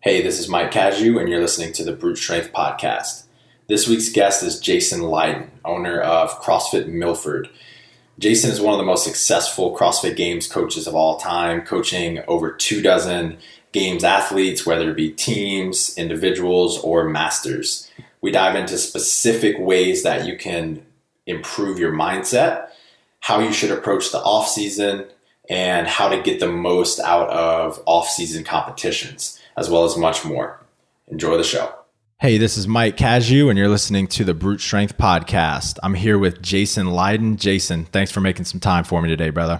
Hey, this is Mike Caju, and you're listening to the Brute Strength Podcast. This week's guest is Jason Leydon, owner of CrossFit Milford. Jason is one of the most successful CrossFit Games coaches of all time, coaching over 24 Games athletes, whether it be teams, individuals, or masters. We dive into specific ways that you can improve your mindset, how you should approach the off-season, and how to get the most out of off-season competitions, as well as much more. Enjoy the show. Hey, this is Mike Caju, and you're listening to the Brute Strength Podcast. I'm here with Jason Leydon. Jason, thanks for making some time for me today, brother.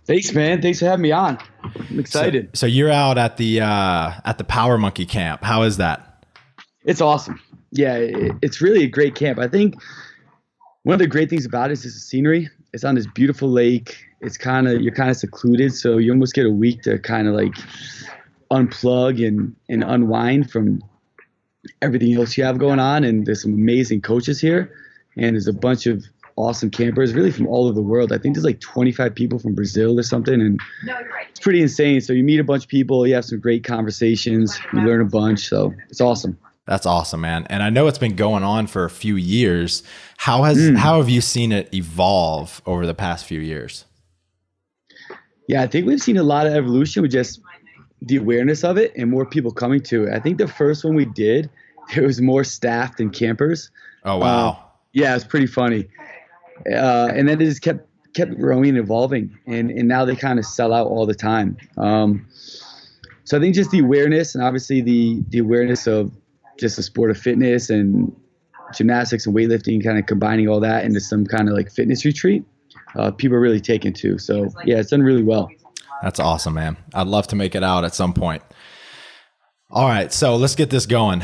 Thanks, man. Thanks for having me on. I'm excited. So you're out at the Power Monkey camp. How is that? It's awesome. Yeah, it's really a great camp. I think one of the great things about it is just the scenery. It's on this beautiful lake. You're kind of secluded, so you almost get a week to kind of like unplug and unwind from everything else you have going on. And there's some amazing coaches here, and there's a bunch of awesome campers really from all over the world. I think there's like 25 people from Brazil or something, and it's pretty insane. So you meet a bunch of people, you have some great conversations, you learn a bunch, so it's awesome. That's awesome, man. And I know it's been going on for a few years. How have you seen it evolve over the past few years? Yeah, I think we've seen a lot of evolution with just the awareness of it and more people coming to it. I think the first one we did, there was more staff than campers. Oh, wow. Yeah, it's pretty funny. And then it just kept growing and evolving, and now they kind of sell out all the time. So I think just the awareness, and obviously the awareness of just the sport of fitness and gymnastics and weightlifting, kind of combining all that into some kind of like fitness retreat, people are really taken to. So yeah, it's done really well. That's awesome, man. I'd love to make it out at some point. All right, so let's get this going.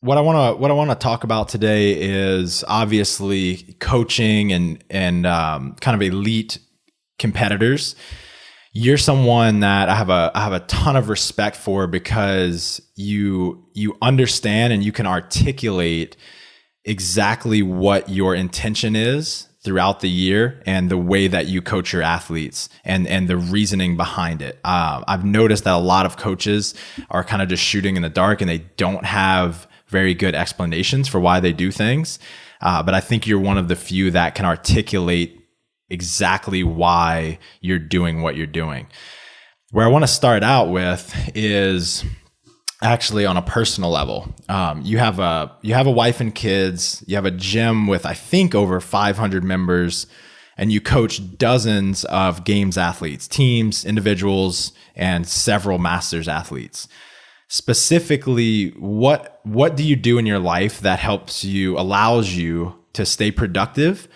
What I want to talk about today is obviously coaching and kind of elite competitors. You're someone that I have a ton of respect for because you understand and you can articulate exactly what your intention is throughout the year and the way that you coach your athletes and the reasoning behind it. I've noticed that a lot of coaches are kind of just shooting in the dark and they don't have very good explanations for why they do things. But I think you're one of the few that can articulate exactly why you're doing what you're doing. Where I want to start out with is actually on a personal level. You have a wife and kids, you have a gym with, I think, over 500 members, and you coach dozens of games athletes, teams, individuals, and several masters athletes. Specifically, what do you do in your life that allows you to stay productive,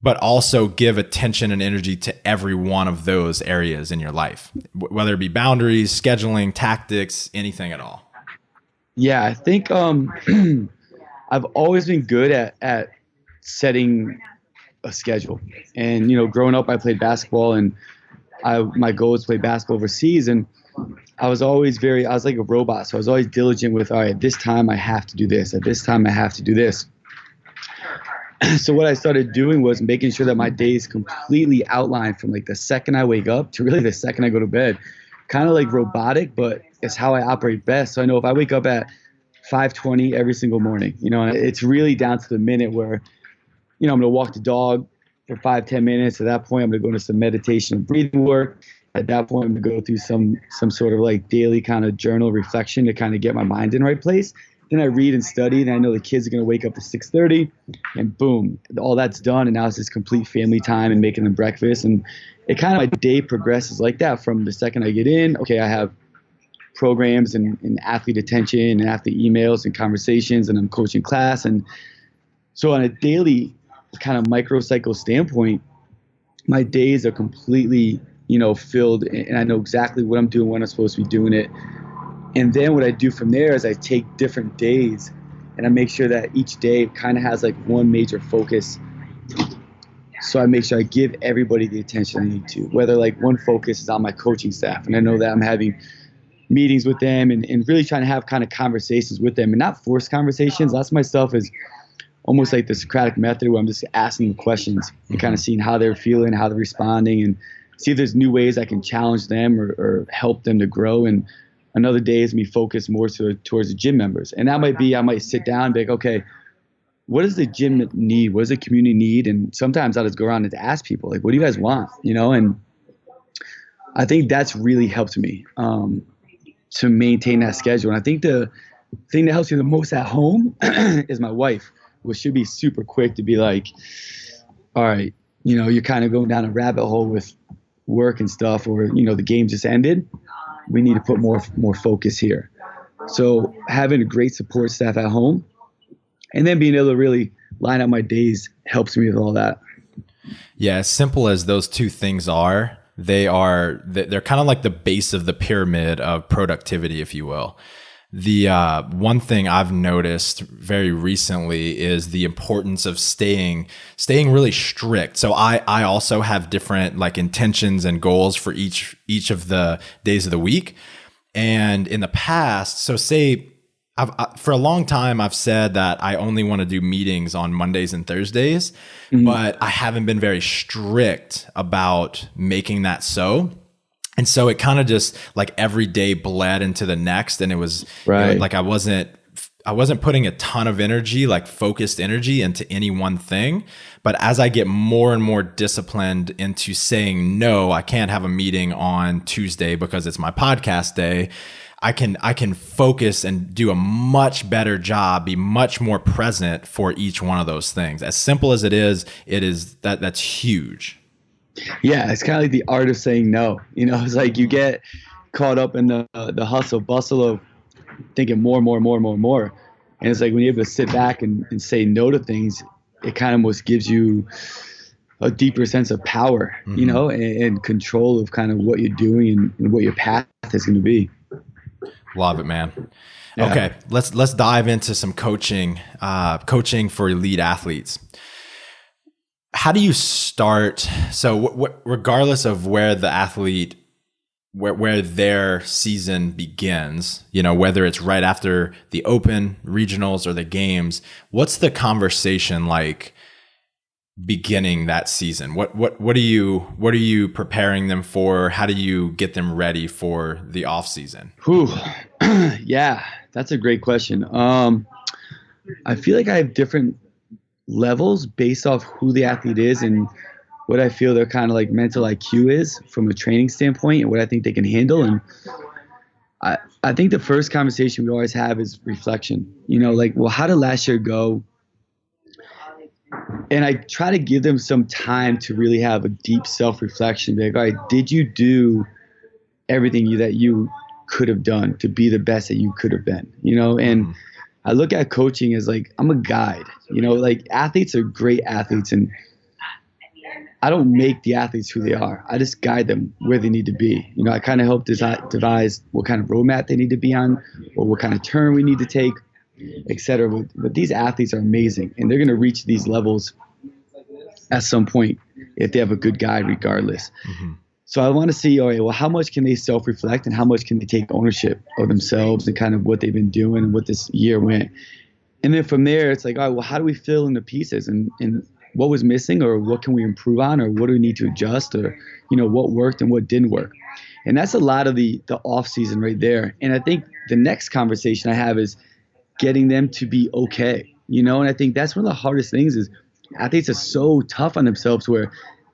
but also give attention and energy to every one of those areas in your life, whether it be boundaries, scheduling, tactics, anything at all? Yeah, I think I've always been good at setting a schedule. And, growing up, I played basketball, and my goal was to play basketball overseas. And I was like a robot. So I was always diligent with, all right, at this time I have to do this. At this time I have to do this. So what I started doing was making sure that my day is completely outlined from like the second I wake up to really the second I go to bed. Kind of like robotic, but it's how I operate best. So I know if I wake up at 5:20 every single morning, it's really down to the minute where, I'm going to walk the dog for 5-10 minutes. At that point, I'm going to go into some meditation and breathing work. At that point, I'm going to go through some sort of like daily kind of journal reflection to kind of get my mind in the right place. Then I read and study, and I know the kids are going to wake up at 6:30, and boom, all that's done. And now it's just complete family time and making them breakfast. And it kind of, my day progresses like that from the second I get in. Okay, I have programs and athlete attention and athlete emails and conversations, and I'm coaching class. And so on a daily kind of microcycle standpoint, my days are completely, filled, and I know exactly what I'm doing, when I'm supposed to be doing it. And then what I do from there is I take different days and I make sure that each day kind of has like one major focus. So I make sure I give everybody the attention I need to, whether like one focus is on my coaching staff. And I know that I'm having meetings with them and really trying to have kind of conversations with them, and not forced conversations. Lots of my stuff is almost like the Socratic method, where I'm just asking them questions and kind of seeing how they're feeling, how they're responding, and see if there's new ways I can challenge them or help them to grow. And Another day is me focused more towards the gym members. And that might be, I might sit down and be like, okay, what does the gym need? What does the community need? And sometimes I'll just go around and ask people, like, what do you guys want? And I think that's really helped me to maintain that schedule. And I think the thing that helps me the most at home is my wife, which should be super quick to be like, all right, you're kind of going down a rabbit hole with work and stuff, or, the game just ended. We need to put more focus here. So having a great support staff at home and then being able to really line up my days helps me with all that. Yeah. As simple as those two things are, they're kind of like the base of the pyramid of productivity, if you will. The one thing I've noticed very recently is the importance of staying really strict. So I also have different like intentions and goals for each of the days of the week. And in the past, so say for a long time, I've said that I only want to do meetings on Mondays and Thursdays, but I haven't been very strict about making that so. And so it kind of just like every day bled into the next. And it was like I wasn't putting a ton of energy, like focused energy into any one thing. But as I get more and more disciplined into saying, no, I can't have a meeting on Tuesday because it's my podcast day, I can focus and do a much better job, be much more present for each one of those things. As simple as it is that's huge. Yeah, it's kind of like the art of saying no. It's like you get caught up in the hustle bustle of thinking more. And it's like when you're able to sit back and say no to things, it kind of almost gives you a deeper sense of power, and control of kind of what you're doing and what your path is going to be. Love it, man. Yeah. Okay, let's dive into some coaching for elite athletes. How do you start? So regardless of where the athlete, where their season begins, whether it's right after the open, regionals, or the games, what's the conversation like beginning that season? What are you preparing them for? How do you get them ready for the off season? Yeah, that's a great question. I feel like I have different levels based off who the athlete is and what I feel their kind of like mental IQ is from a training standpoint and what I think they can handle. And I think the first conversation we always have is reflection, like, well, how did last year go? And I try to give them some time to really have a deep self-reflection. Be like, all right, did you do everything that you could have done to be the best that you could have been, and I look at coaching as like, I'm a guide, like athletes are great athletes and I don't make the athletes who they are. I just guide them where they need to be. I kind of help devise what kind of roadmap they need to be on or what kind of turn we need to take, et cetera. But these athletes are amazing and they're going to reach these levels at some point if they have a good guide regardless. Mm-hmm. So I want to see, all right, well, how much can they self-reflect and how much can they take ownership of themselves and kind of what they've been doing and what this year went. And then from there, it's like, all right, well, how do we fill in the pieces and what was missing or what can we improve on or what do we need to adjust or, what worked and what didn't work. And that's a lot of the off season right there. And I think the next conversation I have is getting them to be okay, and I think that's one of the hardest things is athletes are so tough on themselves where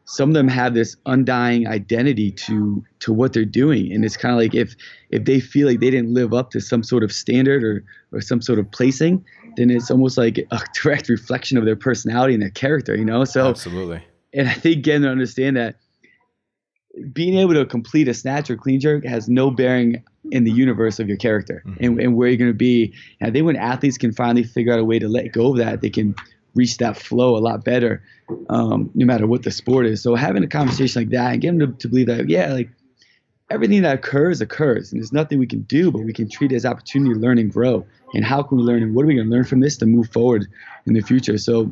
some of them have this undying identity to what they're doing. And it's kind of like if they feel like they didn't live up to some sort of standard or some sort of placing, then it's almost like a direct reflection of their personality and their character, So absolutely. And I think getting to understand that being able to complete a snatch or clean jerk has no bearing in the universe of your character and where you're going to be. And I think when athletes can finally figure out a way to let go of that, they can reach that flow a lot better, no matter what the sport is. So having a conversation like that and getting them to believe that, yeah, like everything that occurs, and there's nothing we can do, but we can treat it as opportunity to learn and grow. And how can we learn and what are we going to learn from this to move forward in the future? So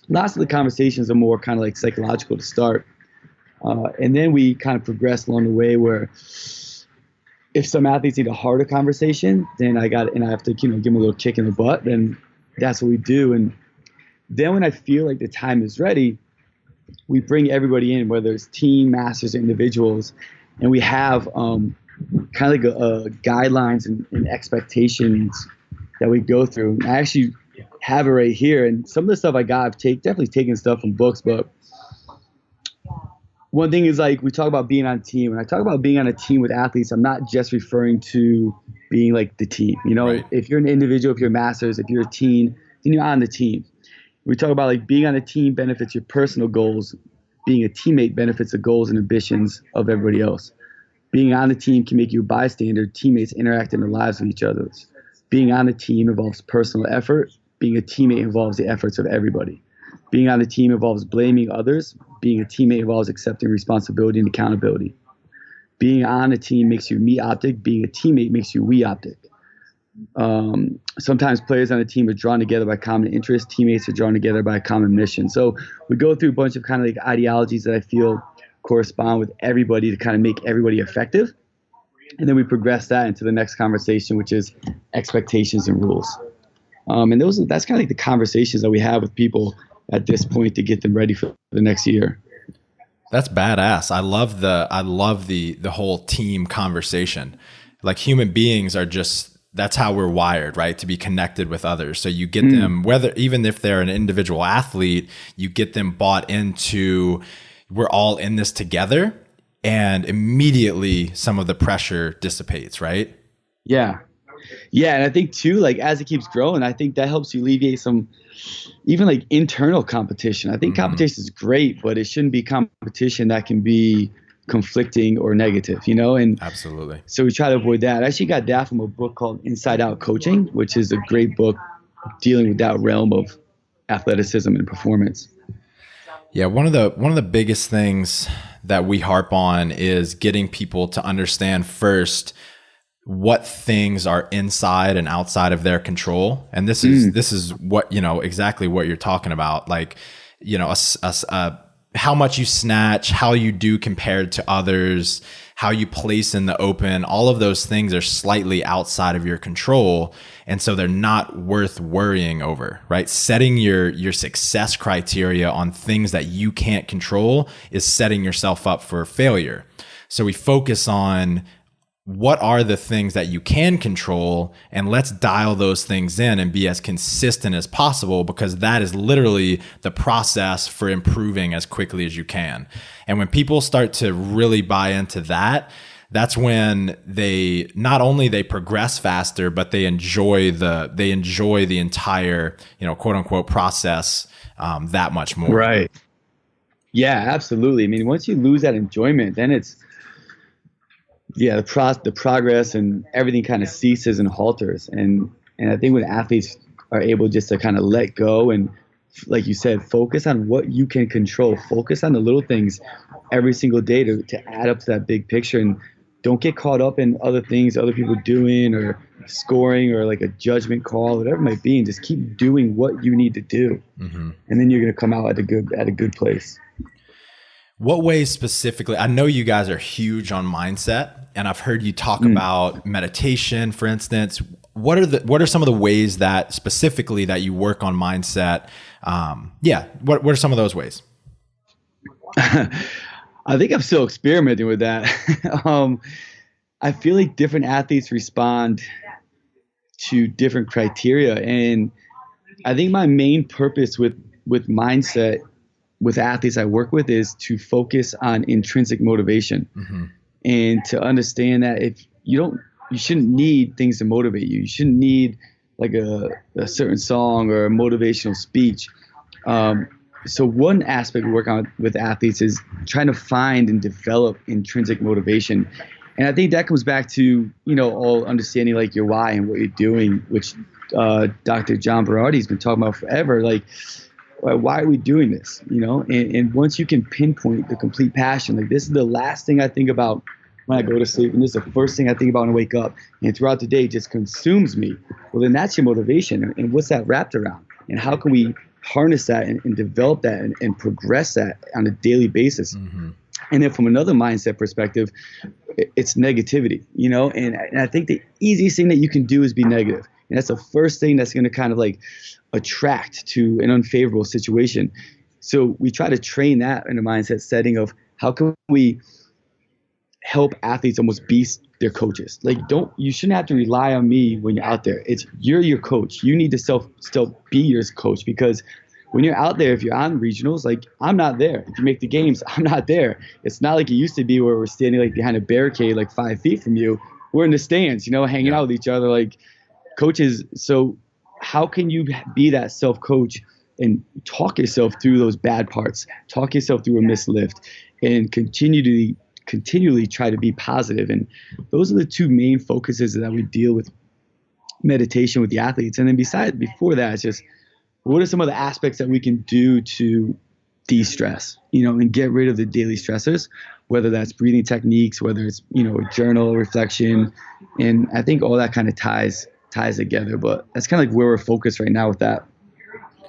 lots of the conversations are more kind of like psychological to start. And then we kind of progress along the way where if some athletes need a harder conversation, then I have to, give them a little kick in the butt, then that's what we do. And then when I feel like the time is ready, we bring everybody in, whether it's team, masters, or individuals, and we have kind of like guidelines and expectations that we go through. I actually have it right here, and some of the stuff I got, definitely taken stuff from books, but one thing is like we talk about being on a team. When I talk about being on a team with athletes, I'm not just referring to being like the team. You know, Right. if you're an individual, if you're masters, if you're a teen, then you're on the team. We talk about like being on a team benefits your personal goals. Being a teammate benefits the goals and ambitions of everybody else. Being on the team can make you a bystander. Teammates interact in the lives of each other. Being on the team involves personal effort. Being a teammate involves the efforts of everybody. Being on the team involves blaming others. Being a teammate involves accepting responsibility and accountability. Being on a team makes you me optic. Being a teammate makes you we optic. Sometimes players on a team are drawn together by common interests. Teammates are drawn together by a common mission. So we go through a bunch of kind of like ideologies that I feel correspond with everybody to kind of make everybody effective. And then we progress that into the next conversation, which is expectations and rules. And that's kind of like the conversations that we have with people at this point to get them ready for the next year. That's badass. I love the whole team conversation. Like human beings are just, that's how we're wired, right? To be connected with others. So you get them, whether, even if they're an individual athlete, you get them bought into, we're all in this together, and immediately some of the pressure dissipates, right? Yeah. Yeah. And I think too, like as it keeps growing, I think that helps you alleviate some even like internal competition. I think competition is great, but it shouldn't be competition that can be conflicting or negative, you know? And Absolutely. so we try to avoid that. I actually got that from a book called Inside Out Coaching, which is a great book dealing with that realm of athleticism and performance. Yeah, one of the biggest things that we harp on is getting people to understand first what things are inside and outside of their control. And this is what, you know, exactly what you're talking about. Like, you know, how much you snatch, how you do compared to others, how you place in the open, all of those things are slightly outside of your control. And so they're not worth worrying over, right? Setting your success criteria on things that you can't control is setting yourself up for failure. So we focus on what are the things that you can control, and let's dial those things in and be as consistent as possible, because that is literally the process for improving as quickly as you can. And when people start to really buy into that, that's when they not only they progress faster, but they enjoy the entire, you know, quote unquote process that much more. Right. Yeah, absolutely. I mean, once you lose that enjoyment, then it's, yeah, the progress and everything kind of ceases and halters. And I think when athletes are able just to kind of let go and, like you said, focus on what you can control, focus on the little things every single day to add up to that big picture, and don't get caught up in other things other people are doing or scoring or like a judgment call, whatever it might be, and just keep doing what you need to do. And then you're going to come out at a good place. What ways specifically? I know you guys are huge on mindset, and I've heard you talk about meditation, for instance. What are some of the ways that specifically that you work on mindset? What are some of those ways? I think I'm still experimenting with that. I feel like different athletes respond to different criteria, and I think my main purpose with mindset with athletes I work with is to focus on intrinsic motivation, and to understand that if you shouldn't need things to motivate you. You shouldn't need like a certain song or a motivational speech. So one aspect we work on with athletes is trying to find and develop intrinsic motivation. And I think that comes back to, you know, all understanding like your why and what you're doing, which Dr. John Berardi's been talking about forever. Like, why are we doing this? You know, and once you can pinpoint the complete passion, like this is the last thing I think about when I go to sleep, and this is the first thing I think about when I wake up, and throughout the day it just consumes me. Well, then that's your motivation. And what's that wrapped around? And how can we harness that and develop that and progress that on a daily basis? And then from another mindset perspective, it's negativity, you know, and I think the easiest thing that you can do is be negative. And that's the first thing that's going to kind of like attract to an unfavorable situation. So we try to train that in a mindset setting of how can we help athletes almost be their coaches. Like, you shouldn't have to rely on me when you're out there. You're your coach. You need to still be your coach, because when you're out there, if you're on regionals, like, I'm not there. If you make the games, I'm not there. It's not like it used to be where we're standing like behind a barricade, like 5 feet from you. We're in the stands, hanging out with each other like coaches. So how can you be that self-coach and talk yourself through those bad parts, talk yourself through a missed lift, and continually try to be positive? And those are the two main focuses that we deal with meditation with the athletes. And then before that, it's just, what are some of the aspects that we can do to de-stress, and get rid of the daily stressors, whether that's breathing techniques, whether it's, a journal, reflection. And I think all that kind of ties together, but that's kind of like where we're focused right now with that.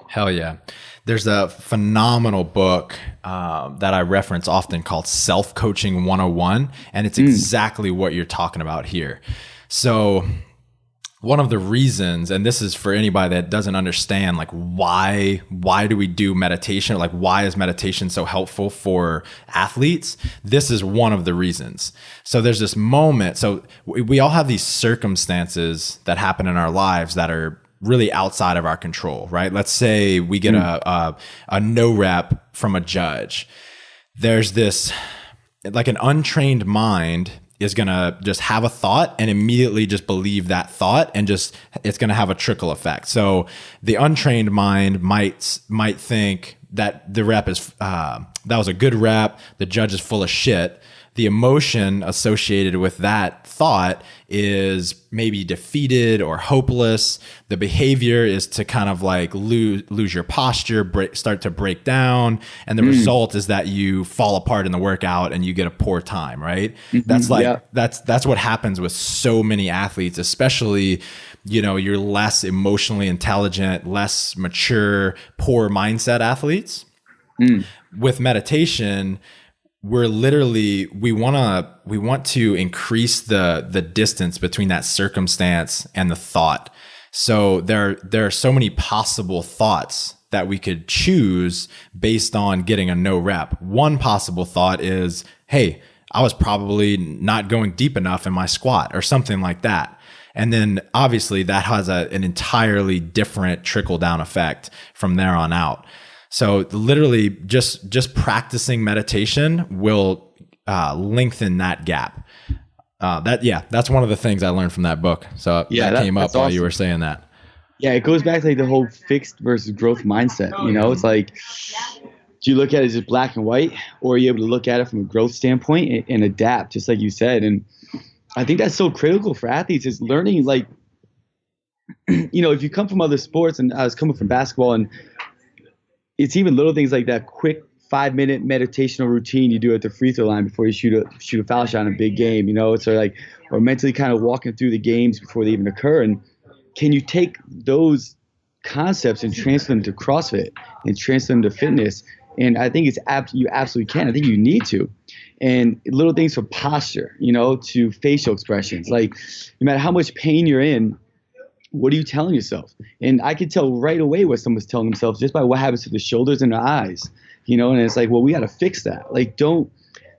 Hell yeah. There's a phenomenal book that I reference often called Self-Coaching 101. And it's exactly what you're talking about here. So one of the reasons, and this is for anybody that doesn't understand, like, why do we do meditation? Like, why is meditation so helpful for athletes? This is one of the reasons. So there's this moment. So we all have these circumstances that happen in our lives that are really outside of our control, right? Let's say we get a no rep from a judge. There's this, like, an untrained mind is going to just have a thought and immediately just believe that thought, and just, it's going to have a trickle effect. So the untrained mind might think that the rep is, that was a good rep. The judge is full of shit. The emotion associated with that thought is maybe defeated or hopeless. The behavior is to kind of like lose your posture, start to break down. And the result is that you fall apart in the workout and you get a poor time, right? That's what happens with so many athletes, especially, you're less emotionally intelligent, less mature, poor mindset athletes. With meditation, we want to increase the distance between that circumstance and the thought. So there are so many possible thoughts that we could choose based on getting a no rep. One possible thought is, hey, I was probably not going deep enough in my squat, or something like that. And then obviously that has an entirely different trickle down effect from there on out. So literally just practicing meditation will lengthen that gap. That's one of the things I learned from that book. So that came up while you were saying that. Yeah, it goes back to like the whole fixed versus growth mindset. It's like, do you look at it as just black and white, or are you able to look at it from a growth standpoint and adapt, just like you said? And I think that's so critical for athletes, is learning, like, if you come from other sports, and I was coming from basketball, and it's even little things like that quick 5-minute meditational routine you do at the free throw line before you shoot a foul shot in a big game, or mentally kind of walking through the games before they even occur. And can you take those concepts and transfer them to CrossFit and transfer them to fitness? And I think you absolutely can. I think you need to. And little things from posture, to facial expressions. Like, no matter how much pain you're in, what are you telling yourself? And I could tell right away what someone's telling themselves just by what happens to the shoulders and the eyes, and it's like, well, we got to fix that. Like, don't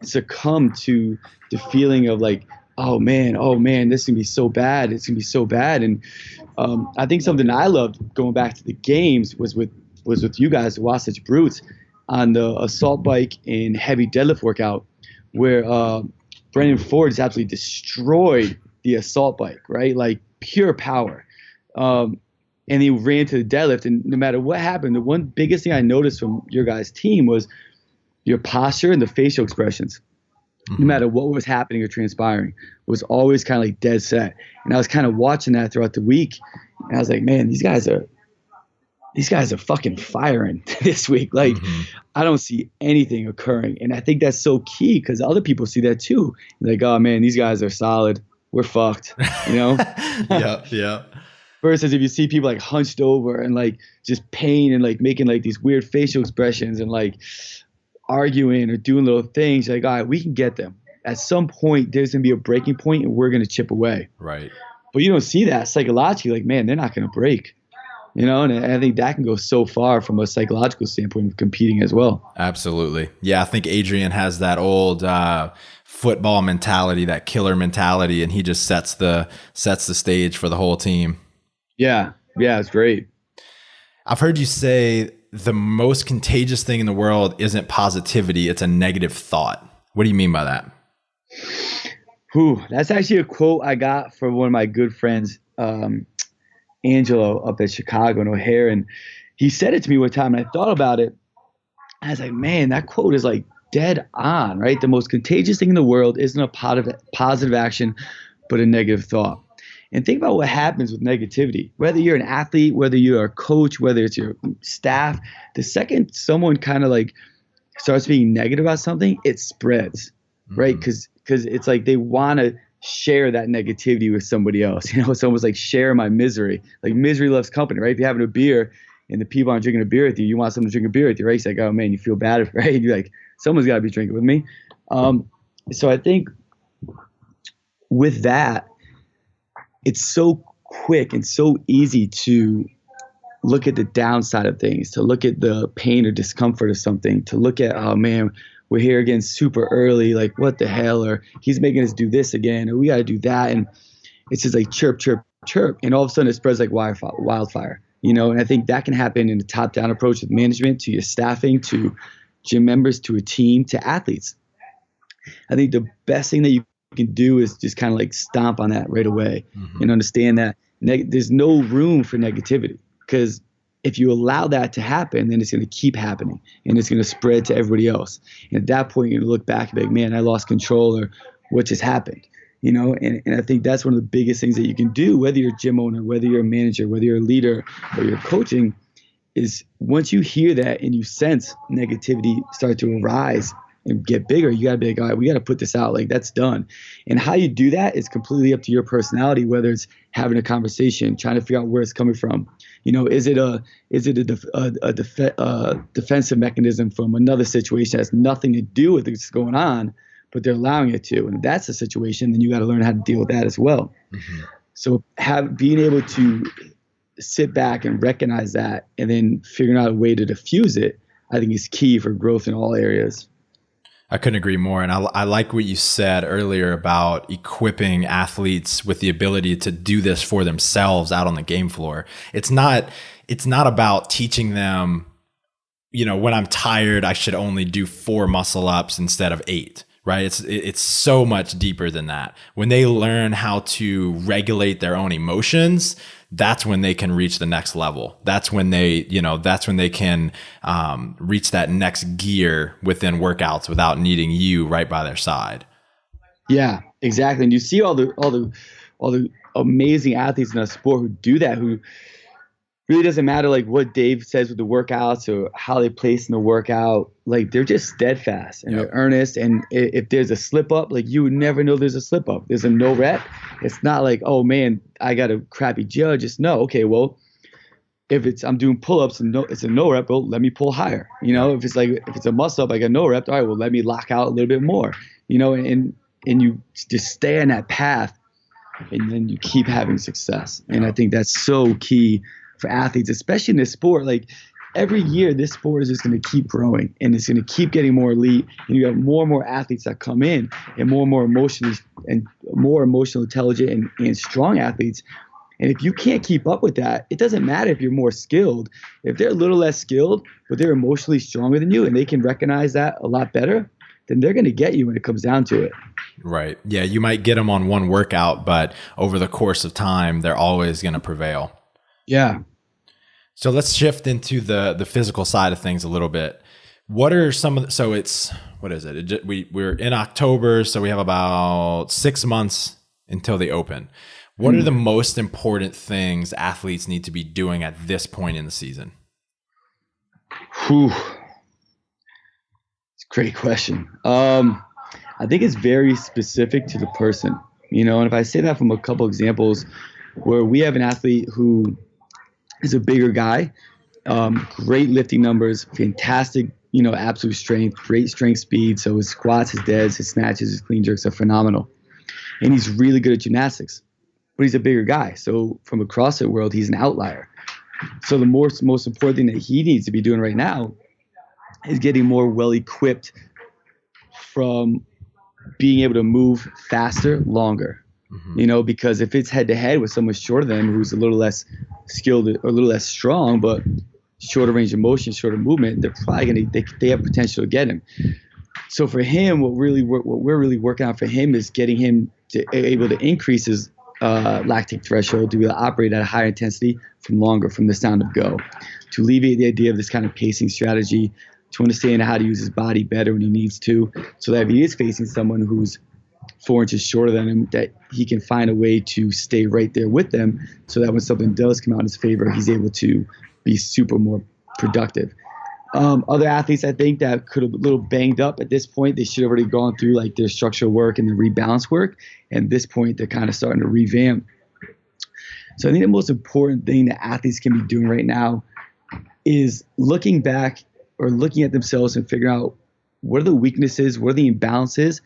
succumb to the feeling of like, oh man, this is gonna be so bad. It's gonna be so bad. And I think something I loved going back to the games was with you guys, the Wasatch Brutes, on the assault bike and heavy deadlift workout, where Brendan Ford has absolutely destroyed the assault bike, right? Like, pure power. And he ran to the deadlift, and no matter what happened, the one biggest thing I noticed from your guys' team was your posture and the facial expressions. No matter what was happening or transpiring, was always kind of like dead set. And I was kind of watching that throughout the week, and I was like, man, these guys are fucking firing this week. Like, I don't see anything occurring. And I think that's so key, because other people see that too. Like, oh man, these guys are solid. We're fucked, Yeah. Versus if you see people like hunched over and like just pain and like making like these weird facial expressions and like arguing or doing little things, like, all right, we can get them. At some point, there's going to be a breaking point and we're going to chip away. Right. But you don't see that psychologically. Like, man, they're not going to break. And I think that can go so far from a psychological standpoint of competing as well. Absolutely. Yeah, I think Adrian has that old football mentality, that killer mentality, and he just sets the stage for the whole team. Yeah, it's great. I've heard you say the most contagious thing in the world isn't positivity, it's a negative thought. What do you mean by that? That's actually a quote I got from one of my good friends, Angelo, up at Chicago and O'Hare. And he said it to me one time, and I thought about it. I was like, man, that quote is like dead on, right? The most contagious thing in the world isn't a positive action, but a negative thought. And think about what happens with negativity. Whether you're an athlete, whether you're a coach, whether it's your staff, the second someone kind of like starts being negative about something, it spreads, right? Because it's like they want to share that negativity with somebody else. It's almost like share my misery. Like misery loves company, right? If you're having a beer and the people aren't drinking a beer with you, you want someone to drink a beer with you, right? It's like, oh man, you feel bad, right? And you're like, someone's got to be drinking with me. So I think with that, it's so quick and so easy to look at the downside of things, to look at the pain or discomfort of something, to look at, oh man, we're here again super early, like what the hell, or he's making us do this again, or we got to do that. And it's just like chirp, chirp, chirp. And all of a sudden it spreads like wildfire, and I think that can happen in a top-down approach with management, to your staffing, to gym members, to a team, to athletes. I think the best thing that you can do is just kind of like stomp on that right away and understand that there's no room for negativity, because if you allow that to happen, then it's going to keep happening and it's going to spread to everybody else. And at that point, you're going to look back and be like, man, I lost control, or what just happened, and I think that's one of the biggest things that you can do, whether you're a gym owner, whether you're a manager, whether you're a leader or you're coaching, is once you hear that and you sense negativity start to arise and get bigger, you got to be like, all right, we got to put this out. Like, that's done. And how you do that is completely up to your personality, whether it's having a conversation, trying to figure out where it's coming from. Is it a defensive mechanism from another situation that has nothing to do with what's going on, but they're allowing it to? And if that's the situation, then you got to learn how to deal with that as well. So being able to sit back and recognize that, and then figuring out a way to diffuse it, I think is key for growth in all areas. I couldn't agree more. And I like what you said earlier about equipping athletes with the ability to do this for themselves out on the game floor. It's not about teaching them, when I'm tired, I should only do 4 muscle ups instead of 8, right? It's so much deeper than that. When they learn how to regulate their own emotions, that's when they can reach the next level. That's when they can reach that next gear within workouts without needing you right by their side. Yeah, exactly. And you see all the amazing athletes in our sport who do that, who really doesn't matter like what Dave says with the workouts or how they place in the workout. Like, they're just steadfast and they're earnest. And if there's a slip up, like, you would never know there's a slip up. There's a no rep. It's not like, oh man, I got a crappy judge. It's no, okay, well, if I'm doing pull-ups and it's a no rep, well, let me pull higher. If it's a muscle up, I got no rep. All right, well, let me lock out a little bit more. And you just stay on that path, and then you keep having success. And I think that's so key for athletes, especially in this sport. Like, every year, this sport is just going to keep growing, and it's going to keep getting more elite. And you have more and more athletes that come in, and more emotionally and more emotional intelligent and strong athletes. And if you can't keep up with that, it doesn't matter if you're more skilled. If they're a little less skilled, but they're emotionally stronger than you, and they can recognize that a lot better, then they're going to get you when it comes down to it. Right. Yeah, you might get them on one workout, but over the course of time, they're always going to prevail. Yeah. So let's shift into the physical side of things a little bit. What are some of so it's, what is it? We're in October, so we have about 6 months until the Open. What are the most important things athletes need to be doing at this point in the season? It's a great question. I think it's very specific to the person, and if I say that from a couple examples where we have an athlete who is a bigger guy, great lifting numbers, fantastic, absolute strength, great strength speed. So his squats, his deads, his snatches, his clean jerks are phenomenal. And he's really good at gymnastics, but he's a bigger guy. So from a CrossFit world, he's an outlier. So the most important thing that he needs to be doing right now is getting more well equipped from being able to move faster, longer. Because if it's head to head with someone shorter than him who's a little less skilled or a little less strong, but shorter range of motion, shorter movement, they're probably they have potential to get him. So for him, what we're really working on for him is getting him to able to increase his lactate threshold to be able to operate at a higher intensity from the sound of go, to alleviate the idea of this kind of pacing strategy, to understand how to use his body better when he needs to, so that if he is facing someone who's 4 inches shorter than him, that he can find a way to stay right there with them, so that when something does come out in his favor, he's able to be super more productive. Other athletes, I think, that could have a little banged up at this point, they should have already gone through like their structural work and the rebalance work. And at this point, they're kind of starting to revamp. So I think the most important thing that athletes can be doing right now is looking back or looking at themselves and figuring out what are the weaknesses, what are the imbalances,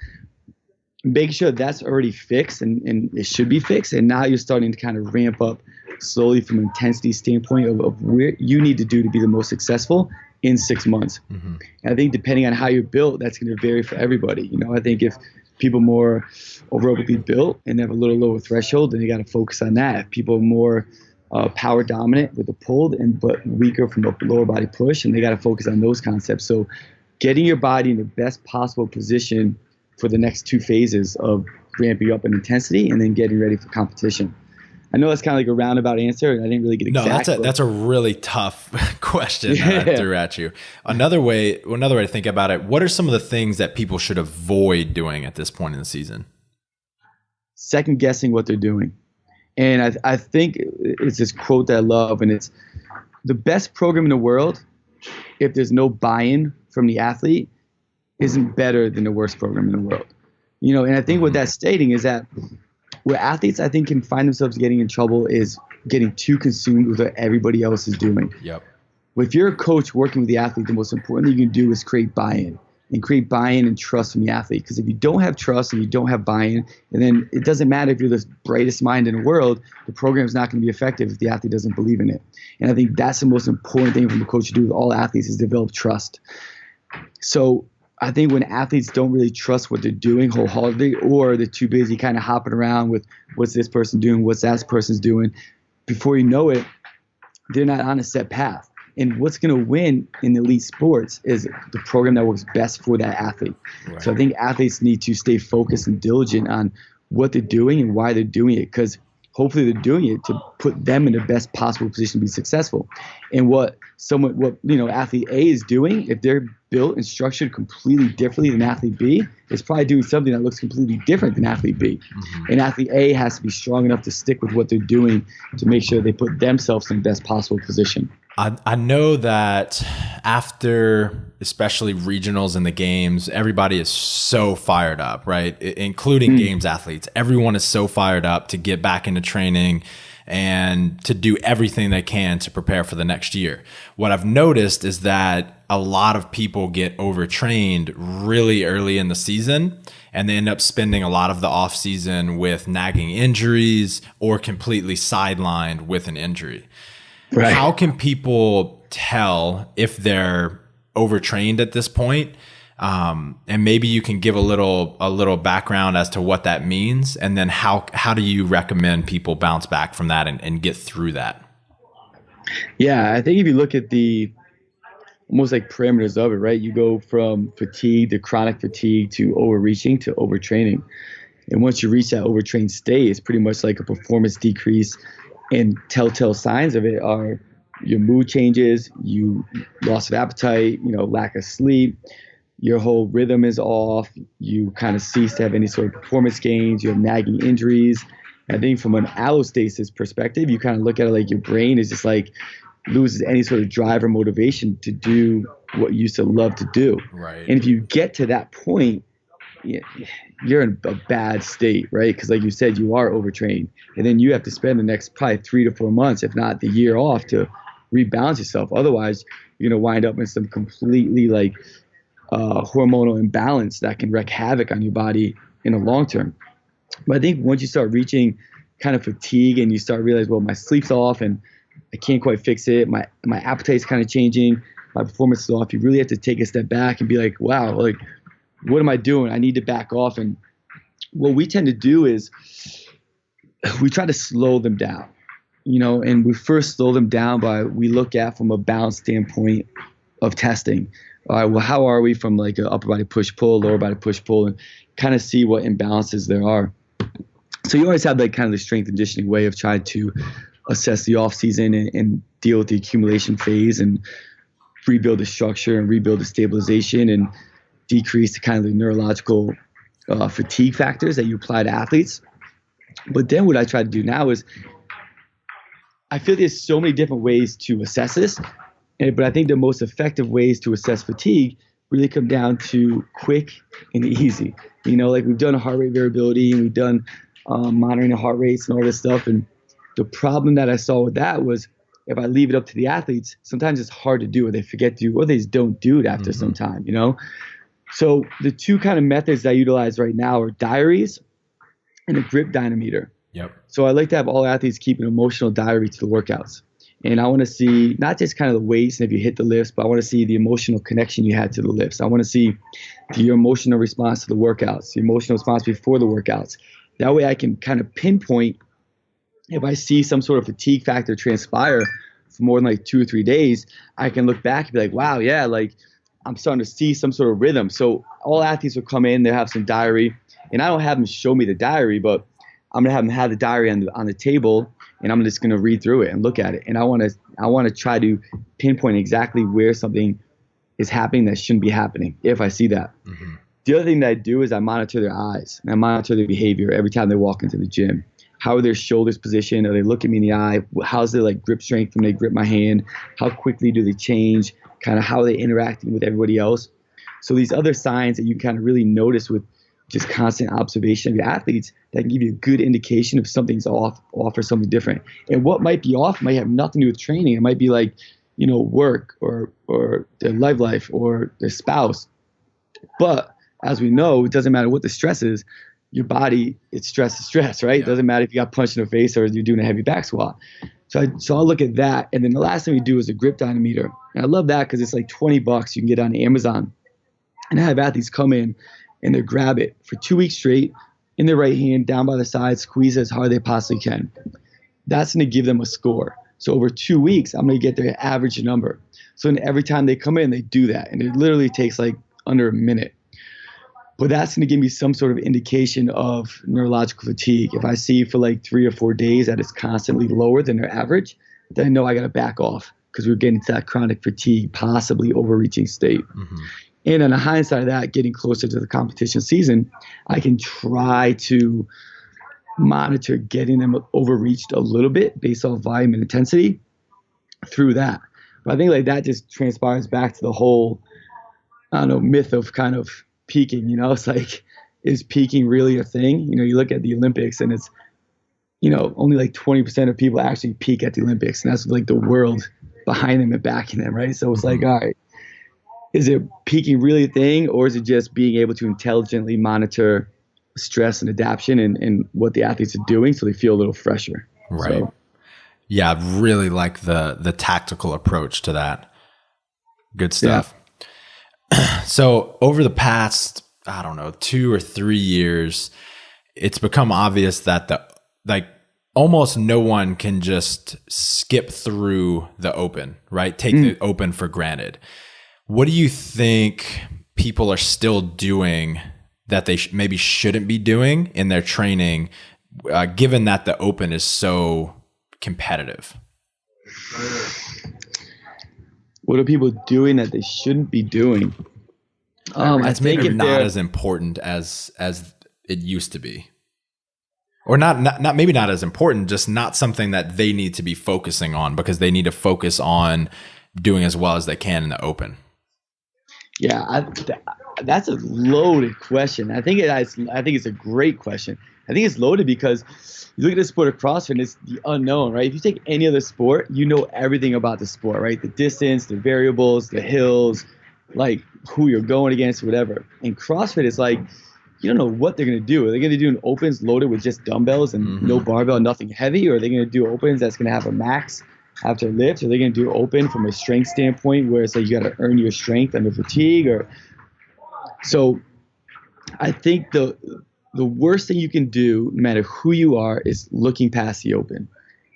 making sure that's already fixed and it should be fixed. And now you're starting to kind of ramp up slowly from an intensity standpoint of where you need to do to be the most successful in 6 months. And I think depending on how you're built, that's going to vary for everybody. I think if people more aerobically built and have a little lower threshold, then you got to focus on that. If people are more power dominant with the pull but weaker from the lower body push, and they got to focus on those concepts. So getting your body in the best possible position for the next 2 phases of ramping up in intensity and then getting ready for competition. I know that's kind of like a roundabout answer, and I didn't really get exact. No, that's a really tough question that I threw at you. Another way to think about it, what are some of the things that people should avoid doing at this point in the season? Second guessing what they're doing. And I think it's this quote that I love, and it's the best program in the world, if there's no buy-in from the athlete, isn't better than the worst program in the world. And I think what that's stating is that where athletes, I think, can find themselves getting in trouble is getting too consumed with what everybody else is doing. Yep. If you're a coach working with the athlete, the most important thing you can do is create buy-in and trust from the athlete. Because if you don't have trust and you don't have buy-in, and then it doesn't matter if you're the brightest mind in the world, the program is not going to be effective if the athlete doesn't believe in it. And I think that's the most important thing from the coach to do with all athletes is develop trust. So I think when athletes don't really trust what they're doing wholeheartedly, or they're too busy kind of hopping around with what's this person doing, what's that person's doing, before you know it, they're not on a set path. And what's going to win in elite sports is the program that works best for that athlete. Right. So I think athletes need to stay focused and diligent on what they're doing and why they're doing it, because hopefully they're doing it to put them in the best possible position to be successful. And what athlete A is doing, if they're built and structured completely differently than athlete B, is probably doing something that looks completely different than athlete B. And athlete A has to be strong enough to stick with what they're doing to make sure they put themselves in the best possible position. I know that after especially regionals and the games, everybody is so fired up, right? Including games athletes. Everyone is so fired up to get back into training and to do everything they can to prepare for the next year. What I've noticed is that a lot of people get overtrained really early in the season, and they end up spending a lot of the off season with nagging injuries or completely sidelined with an injury. Right. How can people tell if they're overtrained at this point? And maybe you can give a little background as to what that means, and then how do you recommend people bounce back from that and get through that? Yeah, I think if you look at the almost like parameters of it, right? You go from fatigue to chronic fatigue to overreaching to overtraining. And once you reach that overtrained state, it's pretty much like a performance decrease. And telltale signs of it are your mood changes, you loss of appetite, lack of sleep, your whole rhythm is off, you kind of cease to have any sort of performance gains, you have nagging injuries. I think from an allostasis perspective, you kind of look at it like your brain is just like loses any sort of drive or motivation to do what you used to love to do. Right. And if you get to that point, you're in a bad state, right? Because like you said, you are overtrained. And then you have to spend the next probably 3 to 4 months, if not the year off, to rebalance yourself. Otherwise, you're going to wind up in some completely hormonal imbalance that can wreak havoc on your body in the long term. But I think once you start reaching kind of fatigue and you start realizing, well, my sleep's off and I can't quite fix it. My appetite's kind of changing. My performance is off. You really have to take a step back and be like, wow, like, what am I doing? I need to back off. And what we tend to do is we try to slow them down, and we first slow them down we look at from a balance standpoint of testing. All right, well, how are we from like an upper body push-pull, lower body push-pull, and kind of see what imbalances there are. So you always have like kind of the strength and conditioning way of trying to assess the off season and deal with the accumulation phase and rebuild the structure and rebuild the stabilization and decrease the kind of the neurological fatigue factors that you apply to athletes. But then what I try to do now is I feel there's so many different ways to assess this, but I think the most effective ways to assess fatigue really come down to quick and easy. Like we've done heart rate variability and we've done monitoring the heart rates and all this stuff. And the problem that I saw with that was if I leave it up to the athletes, sometimes it's hard to do, or they forget to do, or they just don't do it after some time, So the two kind of methods I utilize right now are diaries and a grip dynamometer. Yep. So I like to have all athletes keep an emotional diary to the workouts. And I want to see not just kind of the weights and if you hit the lifts, but I want to see the emotional connection you had to the lifts. I want to see your emotional response to the workouts, the emotional response before the workouts. That way I can kind of pinpoint if I see some sort of fatigue factor transpire for more than like 2 or 3 days, I can look back and be like, wow, yeah, like I'm starting to see some sort of rhythm. So all athletes will come in, they'll have some diary, and I don't have them show me the diary, but I'm gonna have them have the diary on the table, and I'm just gonna read through it and look at it. And I wanna try to pinpoint exactly where something is happening that shouldn't be happening if I see that. Mm-hmm. The other thing that I do is I monitor their eyes and I monitor their behavior every time they walk into the gym. How are their shoulders positioned? Are they looking me in the eye? How's their like grip strength when they grip my hand? How quickly do they change? Kind of how are they interacting with everybody else? So these other signs that you kind of really notice with just constant observation of your athletes that can give you a good indication if something's off or something different. And what might be off might have nothing to do with training. It might be like, work or their life or their spouse. But as we know, it doesn't matter what the stress is. Your body, it's stress, right? Yeah. It doesn't matter if you got punched in the face or you're doing a heavy back squat. So I'll look at that. And then the last thing we do is a grip dynamometer. And I love that because it's like $20 you can get on Amazon. And I have athletes come in and they grab it for 2 weeks straight in their right hand, down by the side, squeeze as hard as they possibly can. That's going to give them a score. So over 2 weeks, I'm going to get their average number. So then every time they come in, they do that. And it literally takes like under a minute. But that's going to give me some sort of indication of neurological fatigue. If I see for like 3 or 4 days that it's constantly lower than their average, then I know I got to back off because we're getting to that chronic fatigue, possibly overreaching state. Mm-hmm. And on the hindsight of that, getting closer to the competition season, I can try to monitor getting them overreached a little bit based off volume and intensity through that. But I think like that just transpires back to the whole, myth of kind of peaking. It's like, is peaking really a thing? You look at the Olympics and it's, only like 20% of people actually peak at the Olympics, and that's like the world behind them and backing them, right? So it's like, all right, is it peaking really a thing, or is it just being able to intelligently monitor stress and adaptation and what the athletes are doing so they feel a little fresher? Right. So, yeah, I really like the tactical approach to that. Good stuff. Yeah. So over the past, 2 or 3 years, it's become obvious that almost no one can just skip through the open, right? Take the open for granted. What do you think people are still doing that they maybe shouldn't be doing in their training, given that the open is so competitive? What are people doing that they shouldn't be doing? It's maybe not as important as it used to be, or not maybe not as important, just not something that they need to be focusing on because they need to focus on doing as well as they can in the open. Yeah, that's a loaded question. I think it's a great question. I think it's loaded because you look at the sport of CrossFit, and it's the unknown, right? If you take any other sport, you know everything about the sport, right? The distance, the variables, the hills, like who you're going against, whatever. And CrossFit is like, you don't know what they're going to do. Are they going to do an opens loaded with just dumbbells and no barbell, nothing heavy? Or are they going to do opens that's going to have a max after a lift? Are they going to do open from a strength standpoint where it's like you got to earn your strength under fatigue? Or so I think the worst thing you can do, no matter who you are, is looking past the open.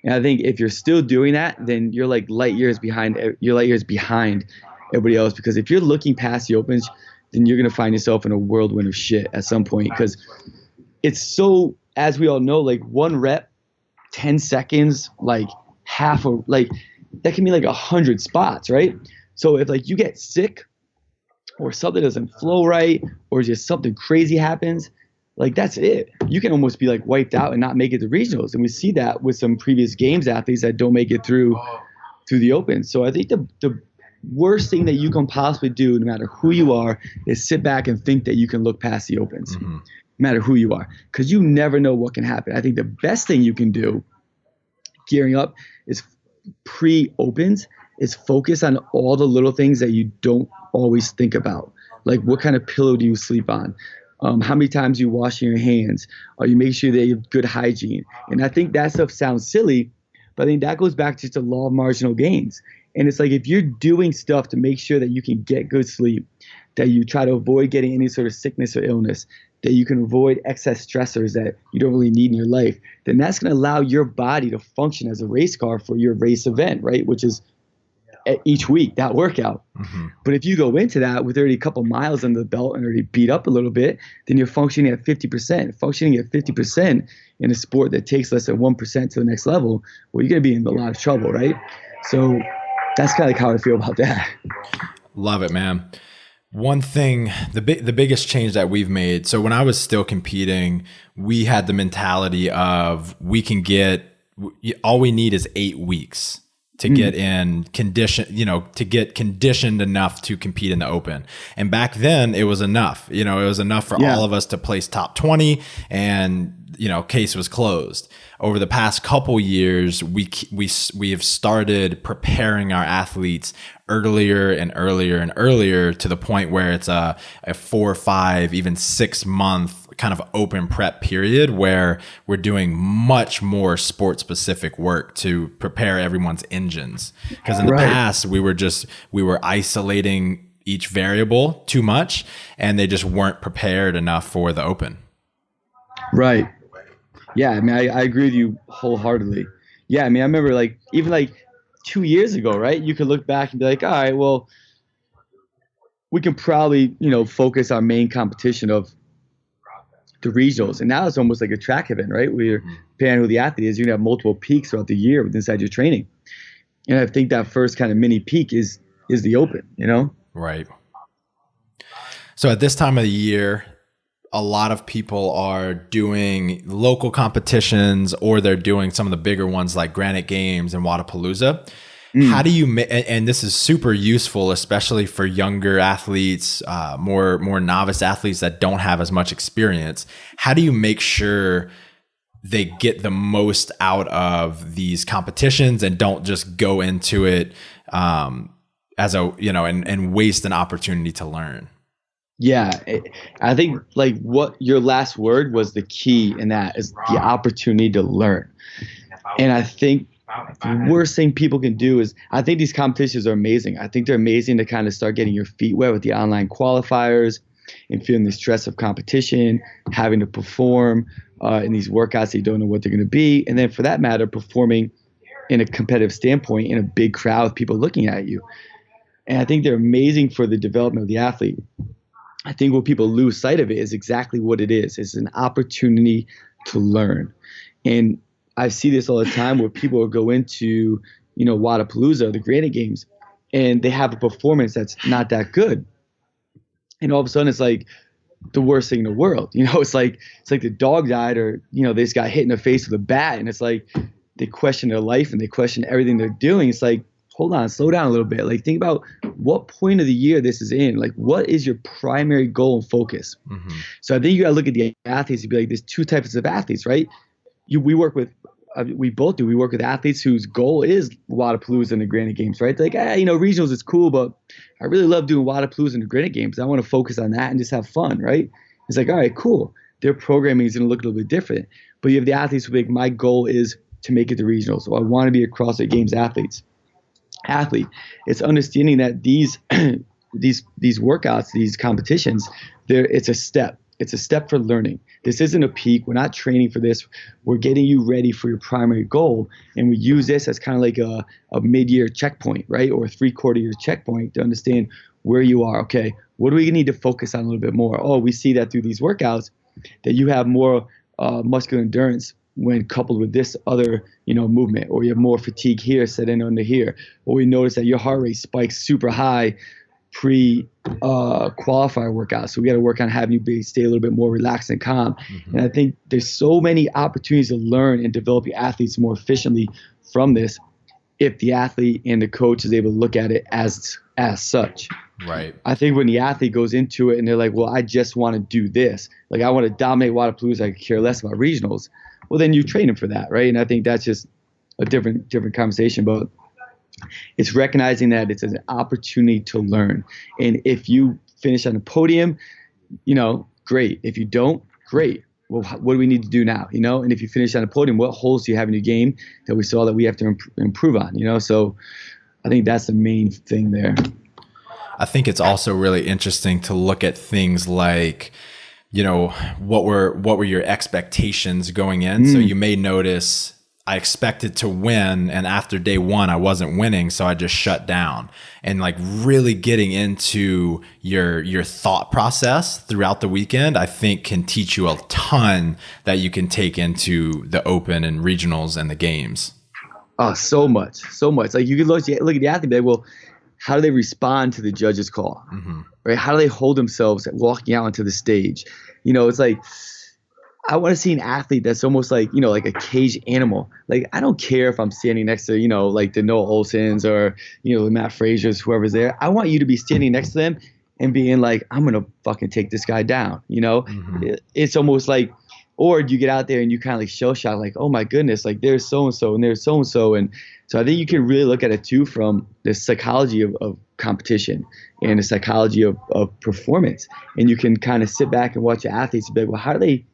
And I think if you're still doing that, then you're like light years behind. You're light years behind everybody else, because if you're looking past the opens, then you're gonna find yourself in a whirlwind of shit at some point. Because it's so, as we all know, like one rep, 10 seconds, like half a, like that can be like 100 spots, right? So if like you get sick or something doesn't flow right or just something crazy happens, like that's it. You can almost be like wiped out and not make it to regionals. And we see that with some previous games athletes that don't make it through the open. So I think the worst thing that you can possibly do, no matter who you are, is sit back and think that you can look past the opens, no matter who you are, because you never know what can happen. I think the best thing you can do gearing up is pre-opens is focus on all the little things that you don't always think about. Like, what kind of pillow do you sleep on? How many times you washing your hands? Are you making sure that you have good hygiene? And I think that stuff sounds silly, but I think that goes back to just the law of marginal gains. And it's like, if you're doing stuff to make sure that you can get good sleep, that you try to avoid getting any sort of sickness or illness, that you can avoid excess stressors that you don't really need in your life, then that's going to allow your body to function as a race car for your race event, right? Which is each week, that workout. But if you go into that with already a couple miles under the belt and already beat up a little bit, then you're functioning at 50%. Functioning at 50% in a sport that takes less than 1% to the next level, well, you're going to be in a lot of trouble, right? So that's kind of like how I feel about that. Love it, man. One thing, the biggest change that we've made. So when I was still competing, we had the mentality of all we need is 8 weeks to get in condition, to get conditioned enough to compete in the open. And back then it was enough, it was enough for all of us to place top 20 and, case was closed. Over the past couple years, we have started preparing our athletes earlier and earlier and earlier to the point where it's a 4 or 5, even 6 month kind of open prep period where we're doing much more sport specific work to prepare everyone's engines. Because in the past we were isolating each variable too much and they just weren't prepared enough for the open. Right. Yeah, I mean, I agree with you wholeheartedly. Yeah, I mean, I remember even 2 years ago, right? You could look back and be like, all right, well, we can probably, focus our main competition of the regionals. And now it's almost like a track event, right? Where you're depending on who the athlete is, you're going to have multiple peaks throughout the year inside your training. And I think that first kind of mini peak is the open, Right. So at this time of the year, a lot of people are doing local competitions or they're doing some of the bigger ones like Granite Games and Wadapalooza. How do you, and this is super useful, especially for younger athletes, more novice athletes that don't have as much experience. How do you make sure they get the most out of these competitions and don't just go into it as and waste an opportunity to learn? Yeah, I think what your last word was the key in that is the opportunity to learn. And I think the worst thing people can do is, I think these competitions are amazing. I think they're amazing to kind of start getting your feet wet with the online qualifiers and feeling the stress of competition, having to perform in these workouts that you don't know what they're going to be. And then for that matter, performing in a competitive standpoint in a big crowd with people looking at you. And I think they're amazing for the development of the athlete. I think what people lose sight of it is exactly what it is. It's an opportunity to learn. And I see this all the time where people will go into, Wadapalooza, the Granite Games, and they have a performance that's not that good. And all of a sudden it's like the worst thing in the world. It's like the dog died or, they just got hit in the face with a bat. And it's like they question their life and they question everything they're doing. It's like, hold on, slow down a little bit. Like, think about what point of the year this is in. Like, what is your primary goal and focus? So I think you got to look at the athletes and be like, there's two types of athletes, right? We work with athletes whose goal is Wadapalooza and the Granite Games, right? They're like, regionals is cool, but I really love doing Wadapalooza and the Granite Games. I want to focus on that and just have fun, right? It's like, all right, cool. Their programming is going to look a little bit different. But you have the athletes who are like, my goal is to make it to regionals, or I want to be a CrossFit Games athlete. It's understanding that these these workouts, these competitions, it's a step. It's a step for learning. This isn't a peak. We're not training for this. We're getting you ready for your primary goal. And we use this as kind of like a mid-year checkpoint, right? Or a 3/4 year checkpoint to understand where you are. Okay, what do we need to focus on a little bit more? Oh, we see that through these workouts that you have more muscular endurance when coupled with this other, movement, or you have more fatigue here set in under here, or we notice that your heart rate spikes super high qualifier workouts. So we got to work on having you stay a little bit more relaxed and calm. Mm-hmm. And I think there's so many opportunities to learn and develop your athletes more efficiently from this, if the athlete and the coach is able to look at it as such. Right. I think when the athlete goes into it and they're like, well, I just want to do this. Like, I want to dominate Wadapalooza. I care less about regionals. Well, then you train them for that, right? And I think that's just a different conversation. But it's recognizing that it's an opportunity to learn. And if you finish on the podium, great. If you don't, great. Well, what do we need to do now? And if you finish on the podium, what holes do you have in your game that we saw that we have to improve on? So I think that's the main thing there. I think it's also really interesting to look at things like, what were your expectations going in? So you may notice, I expected to win, and after day one, I wasn't winning, so I just shut down. And like really getting into your thought process throughout the weekend, I think can teach you a ton that you can take into the open and regionals and the games. Oh, so much. Like you can look at the athlete and be like, well, how do they respond to the judge's call? Mm-hmm. Right? How do they hold themselves walking out onto the stage? It's like, I want to see an athlete that's almost like, like a caged animal. Like, I don't care if I'm standing next to, like the Noah Olsons or, Matt Frazier's, whoever's there. I want you to be standing next to them and being like, I'm going to fucking take this guy down. Mm-hmm. It's almost like, or you get out there and you kind of like shell shock, like, oh my goodness, like there's so-and-so and there's so-and-so. And so I think you can really look at it too from the psychology of competition and the psychology of performance. And you can kind of sit back and watch your athletes and be like, well, how do they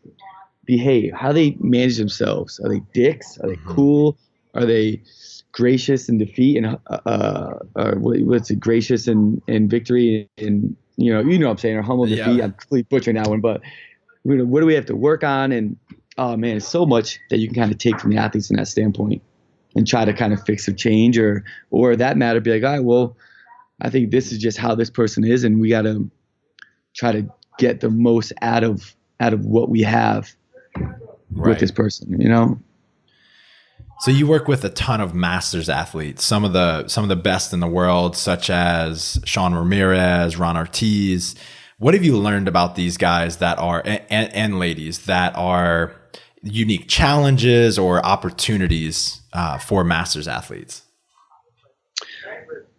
behave? How do they manage themselves? Are they dicks? Are they cool? Are they gracious in defeat and what's it? Gracious in victory, and what I'm saying, or humble in defeat. I'm completely butchering that one, but what do we have to work on? And oh man, it's so much that you can kind of take from the athletes in that standpoint and try to kind of fix or change, or that matter, be like, all right, well, I think this is just how this person is, and we got to try to get the most out of what we have with this person, So you work with a ton of masters athletes, some of the best in the world, such as Sean Ramirez, Ron Ortiz. What have you learned about these guys that are and ladies that are unique challenges or opportunities for masters athletes?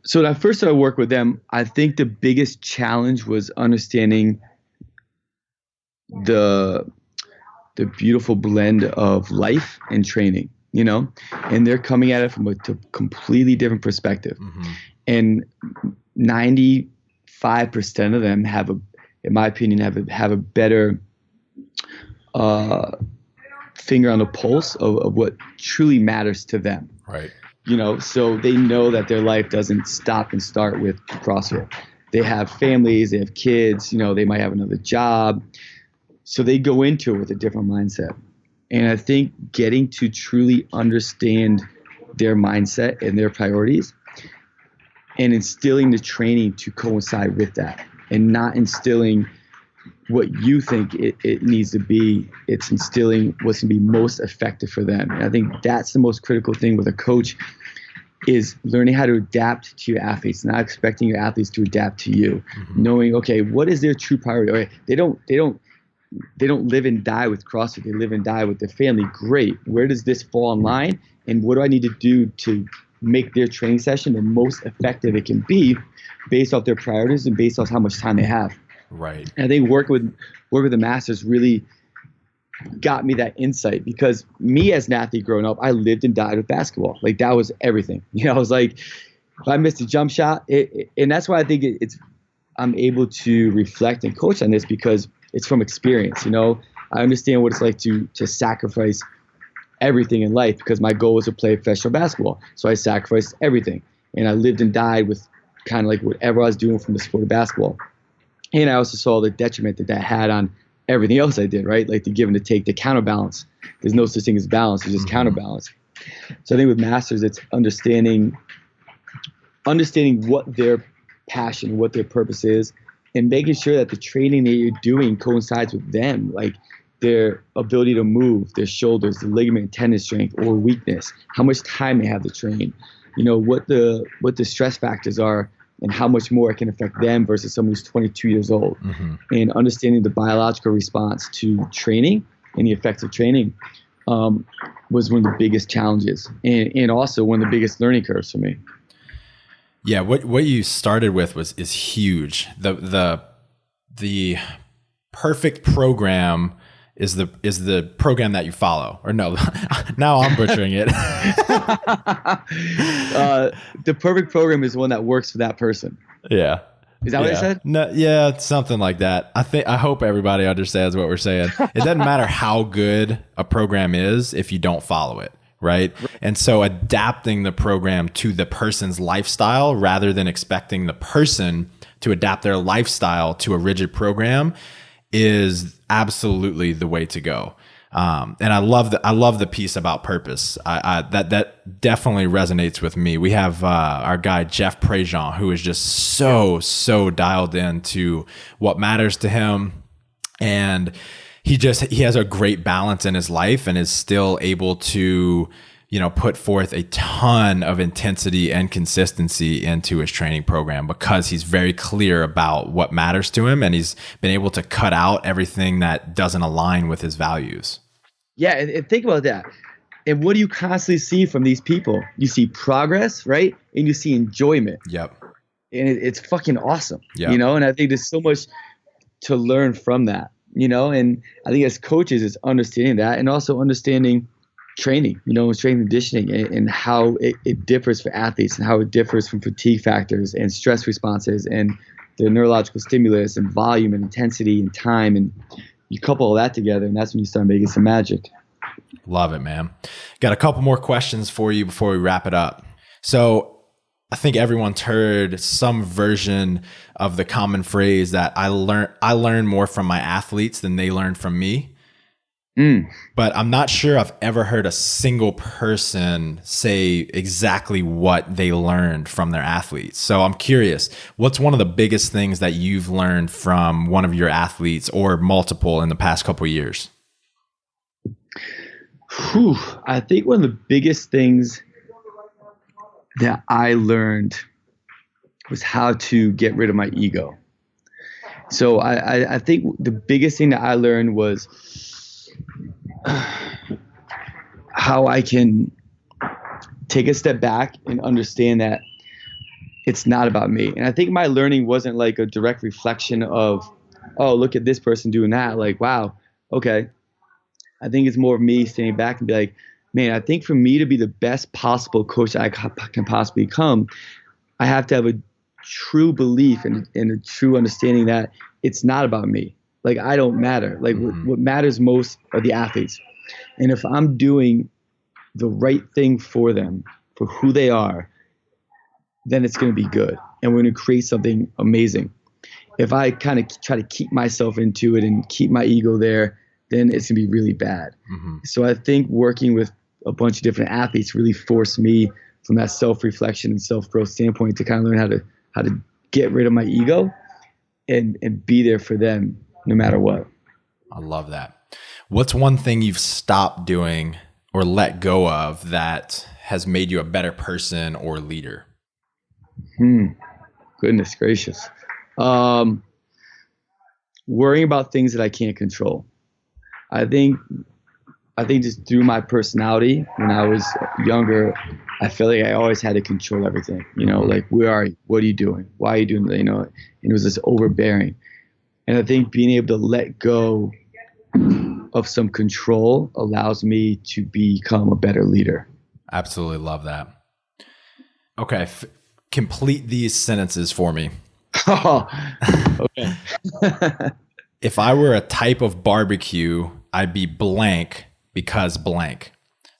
So when I first started work with them, I think the biggest challenge was understanding the beautiful blend of life and training, and they're coming at it from a completely different perspective. Mm-hmm. And 95% of them have in my opinion, have a better finger on the pulse of what truly matters to them. Right. So they know that their life doesn't stop and start with CrossFit. They have families, they have kids, they might have another job. So they go into it with a different mindset. And I think getting to truly understand their mindset and their priorities and instilling the training to coincide with that, and not instilling what you think it needs to be. It's instilling what's going to be most effective for them. And I think that's the most critical thing with a coach, is learning how to adapt to your athletes, not expecting your athletes to adapt to you. Mm-hmm. Knowing, okay, what is their true priority? Okay, they don't live and die with CrossFit. They live and die with their family. Great. Where does this fall in line? And what do I need to do to make their training session the most effective it can be, based off their priorities and based off how much time they have? Right. And I think work with the masters really got me that insight, because me as an athlete growing up, I lived and died with basketball. Like, that was everything. I was like, if I missed a jump shot, and that's why I think I'm able to reflect and coach on this, because it's from experience. I understand what it's like to sacrifice everything in life because my goal was to play professional basketball. So I sacrificed everything, and I lived and died with kind of like whatever I was doing from the sport of basketball. And I also saw the detriment that had on everything else I did, right? Like the give and the take, the counterbalance. There's no such thing as balance, there's just counterbalance. So I think with masters, it's understanding what their passion, what their purpose is, and making sure that the training that you're doing coincides with them, like their ability to move, their shoulders, the ligament, tendon strength, or weakness, how much time they have to train, what the stress factors are, and how much more it can affect them versus someone who's 22 years old. And understanding the biological response to training and the effects of training was one of the biggest challenges, and also one of the biggest learning curves for me. Yeah, what you started with is huge. The perfect program is the program that you follow. Or no, now I'm butchering it. The perfect program is one that works for that person. Yeah. Is that what I said? No, yeah, it's something like that. I hope everybody understands what we're saying. It doesn't matter how good a program is if you don't follow it. Right. And so adapting the program to the person's lifestyle rather than expecting the person to adapt their lifestyle to a rigid program is absolutely the way to go. And I love the piece about purpose. That definitely resonates with me. We have our guy Jeff Prejean, who is just so dialed into what matters to him, and he has a great balance in his life and is still able to, put forth a ton of intensity and consistency into his training program because he's very clear about what matters to him, and he's been able to cut out everything that doesn't align with his values. Yeah, and think about that. And what do you constantly see from these people? You see progress, right? And you see enjoyment. Yep. And it's fucking awesome. Yep. And I think there's so much to learn from that. And I think as coaches, it's understanding that, and also understanding training, strength and conditioning, and how it differs for athletes, and how it differs from fatigue factors and stress responses and the neurological stimulus and volume and intensity and time. And you couple all that together, and that's when you start making some magic. Love it, man. Got a couple more questions for you before we wrap it up. So I think everyone's heard some version of the common phrase that I learn more from my athletes than they learn from me. But I'm not sure I've ever heard a single person say exactly what they learned from their athletes. So I'm curious, what's one of the biggest things that you've learned from one of your athletes or multiple in the past couple of years? I think one of the biggest things that I learned was how to get rid of my ego. So I think the biggest thing that I learned was how I can take a step back and understand that it's not about me. And I think my learning wasn't like a direct reflection of, oh, look at this person doing that. Like, wow, okay. I think it's more of me standing back and be like, man, I think for me to be the best possible coach I can possibly become, I have to have a true belief and a true understanding that it's not about me. Like, I don't matter. Like, what matters most are the athletes. And if I'm doing the right thing for them, for who they are, then it's going to be good. And we're going to create something amazing. If I kind of try to keep myself into it and keep my ego there, then it's going to be really bad. So I think working with a bunch of different athletes really forced me from that self-reflection and self-growth standpoint to kind of learn how to get rid of my ego and be there for them no matter what. I love that. What's one thing you've stopped doing or let go of that has made you a better person or leader? Goodness gracious. Worrying about things that I can't control. I think just through my personality, when I was younger, I felt like I always had to control everything. Like, where are you? What are you doing? Why are you doing that? And it was this overbearing. And I think being able to let go of some control allows me to become a better leader. Absolutely love that. Okay. Complete these sentences for me. Oh, okay. If I were a type of barbecue, I'd be blank because blank.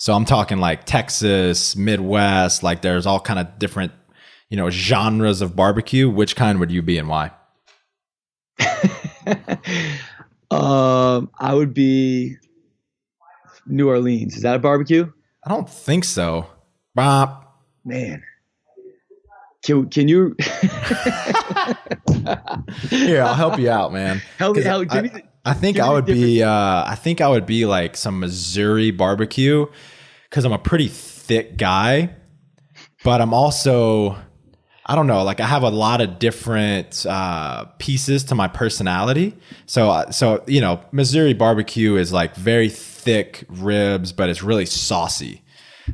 So I'm talking like Texas, Midwest, like there's all kind of different, genres of barbecue. Which kind would you be and why? I would be New Orleans. Is that a barbecue? I don't think so. Bop. Man. Can you Here, I'll help you out, man. help me. I think I would be like some Missouri barbecue because I'm a pretty thick guy, but I'm also, I don't know, like I have a lot of different pieces to my personality. So Missouri barbecue is like very thick ribs, but it's really saucy.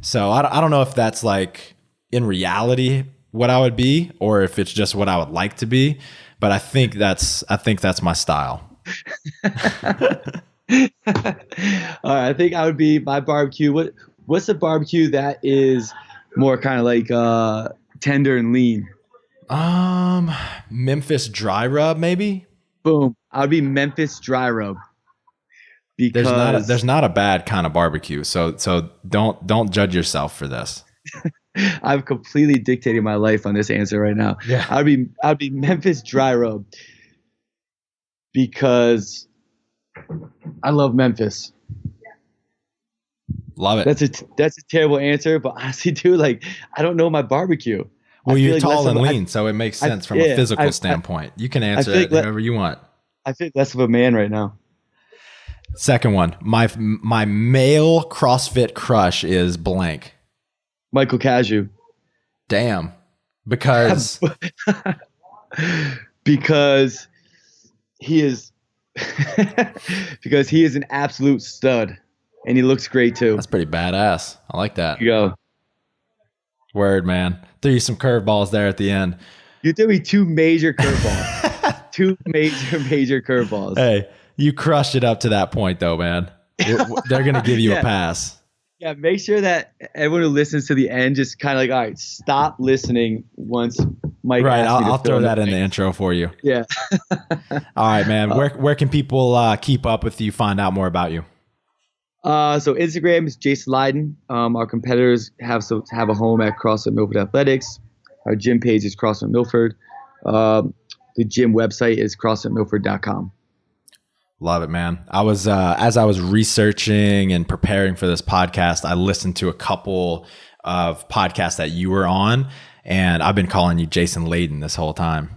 So I don't know if that's like in reality what I would be, or if it's just what I would like to be. But I think that's my style. All right, I think I would be my barbecue. What's the barbecue that is more kind of like tender and lean? Memphis dry rub, maybe. Boom. I would be Memphis dry rub. Because there's not a bad kind of barbecue. So don't judge yourself for this. I've completely dictated my life on this answer right now. Yeah. I'd be Memphis dry rub because I love Memphis. Love it. That's a terrible answer, but honestly, dude, like I don't know my barbecue. Well, you're tall and lean, so it makes sense from a physical standpoint. You can answer it however you want. I feel less of a man right now. Second one, my male CrossFit crush is blank. Michael Cashew. Damn. Because because he is an absolute stud, and he looks great too. That's pretty badass. I like that. Here you go. Word, man. Threw you some curveballs there at the end. You threw me two major curveballs. Two major curveballs. Hey, you crushed it up to that point though, man. They're going to give you a pass. Yeah, make sure that everyone who listens to the end just kind of like, all right, stop listening once Mike. Right, I'll throw that in the intro for you. Yeah. All right, man. Where can people keep up with you, find out more about you? So Instagram is Jason Leydon. Our competitors have a home at CrossFit Milford Athletics. Our gym page is CrossFit Milford. The gym website is CrossFitMilford.com. Love it, man. I was as I was researching and preparing for this podcast, I listened to a couple of podcasts that you were on, and I've been calling you Jason Leydon this whole time.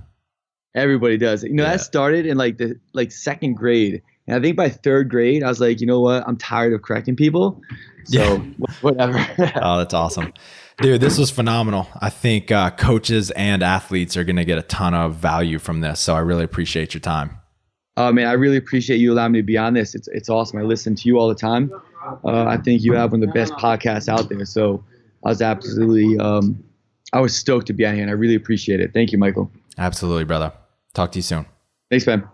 Everybody does. That started in like second grade. And I think by third grade, I was like, you know what? I'm tired of correcting people. So whatever. Oh, that's awesome. Dude, this was phenomenal. I think coaches and athletes are going to get a ton of value from this. So I really appreciate your time. Man, I really appreciate you allowing me to be on this. It's awesome. I listen to you all the time. I think you have one of the best podcasts out there. So I was absolutely, I was stoked to be on here, and I really appreciate it. Thank you, Michael. Absolutely, brother. Talk to you soon. Thanks, man.